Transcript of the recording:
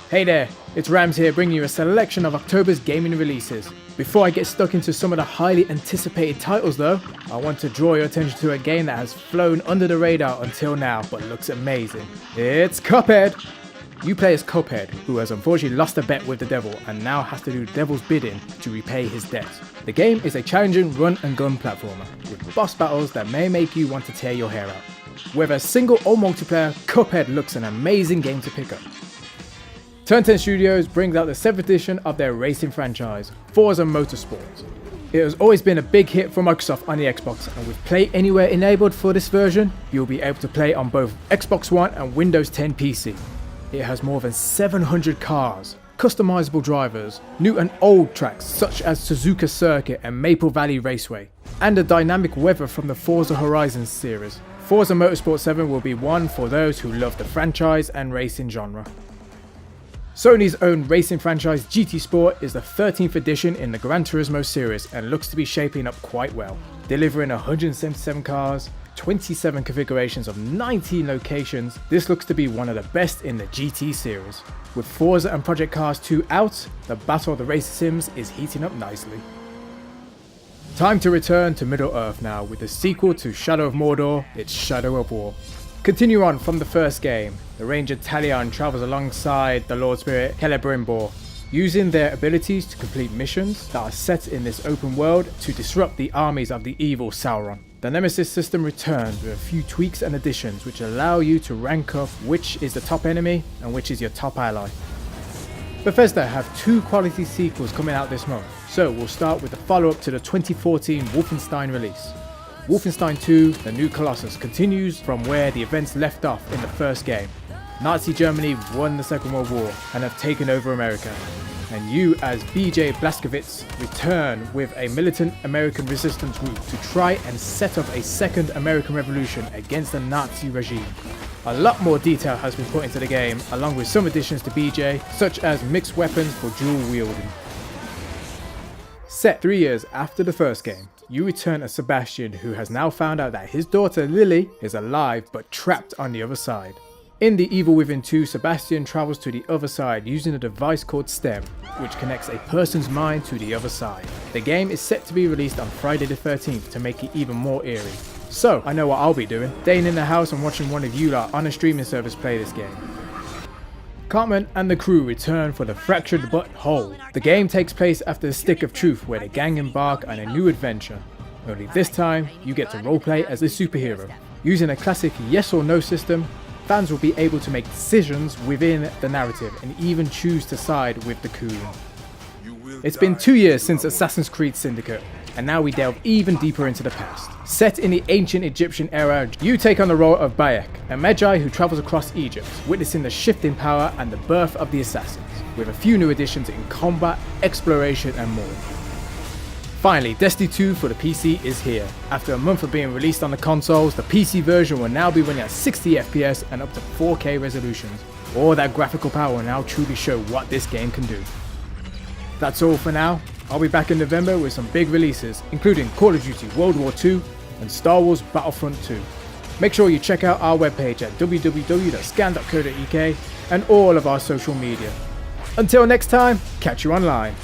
Hey there, it's Rams here bringing you a selection of October's gaming releases. Before I get stuck into some of the highly anticipated titles though, I want to draw your attention to a game that has flown under the radar until now but looks amazing. It's Cuphead! You play as Cuphead, who has unfortunately lost a bet with the devil and now has to do the devil's bidding to repay his debts. The game is a challenging run and gun platformer with boss battles that may make you want to tear your hair out. Whether single or multiplayer, Cuphead looks an amazing game to pick up. Turn 10 Studios brings out the 7th edition of their racing franchise, Forza Motorsport. It has always been a big hit for Microsoft on the Xbox, and with Play Anywhere enabled for this version, you'll be able to play on both Xbox One and Windows 10 PC. It has more than 700 cars, customizable drivers, new and old tracks such as Suzuka Circuit and Maple Valley Raceway, and the dynamic weather from the Forza Horizon series. Forza Motorsport 7 will be one for those who love the franchise and racing genre. Sony's own racing franchise GT Sport is the 13th edition in the Gran Turismo series and looks to be shaping up quite well, delivering 177 cars, 27 configurations of 19 locations. This looks to be one of the best in the GT series. With Forza and Project Cars 2 out, the battle of the race sims is heating up nicely. Time to return to Middle-earth now with the sequel to Shadow of Mordor, it's Shadow of War. Continue on from the first game, the Ranger Talion travels alongside the Lord Spirit Celebrimbor, using their abilities to complete missions that are set in this open world to disrupt the armies of the evil Sauron. The Nemesis system returns with a few tweaks and additions which allow you to rank up which is the top enemy and which is your top ally. Bethesda have 2 quality sequels coming out this month, so we'll start with the follow-up to the 2014 Wolfenstein release. Wolfenstein 2, The New Colossus continues from where the events left off in the first game. Nazi Germany won the Second World War and have taken over America. And you as BJ Blazkowicz return with a militant American resistance group to try and set up a second American revolution against the Nazi regime. A lot more detail has been put into the game, along with some additions to BJ, such as mixed weapons for dual wielding. Set 3 years after the first game, you return as Sebastian, who has now found out that his daughter Lily is alive but trapped on the other side. In The Evil Within 2, Sebastian travels to the other side using a device called STEM, which connects a person's mind to the other side. The game is set to be released on Friday the 13th to make it even more eerie. So, I know what I'll be doing, staying in the house and watching one of you lot on a streaming service play this game. Cartman and the crew return for the Fractured But Whole. The game takes place after the Stick of Truth, where the gang embark on a new adventure. Only this time, you get to roleplay as a superhero. Using a classic yes or no system, fans will be able to make decisions within the narrative and even choose to side with the Coon. It's been 2 years since Assassin's Creed Syndicate, and now we delve even deeper into the past. Set in the ancient Egyptian era, you take on the role of Bayek, a Magi who travels across Egypt, witnessing the shift in power and the birth of the Assassins, with a few new additions in combat, exploration and more. Finally, Destiny 2 for the PC is here. After a month of being released on the consoles, the PC version will now be running at 60 FPS and up to 4K resolutions. All that graphical power will now truly show what this game can do. That's all for now. I'll be back in November with some big releases, including Call of Duty World War II and Star Wars Battlefront 2. Make sure you check out our webpage at www.scan.co.uk and all of our social media. Until next time, catch you online.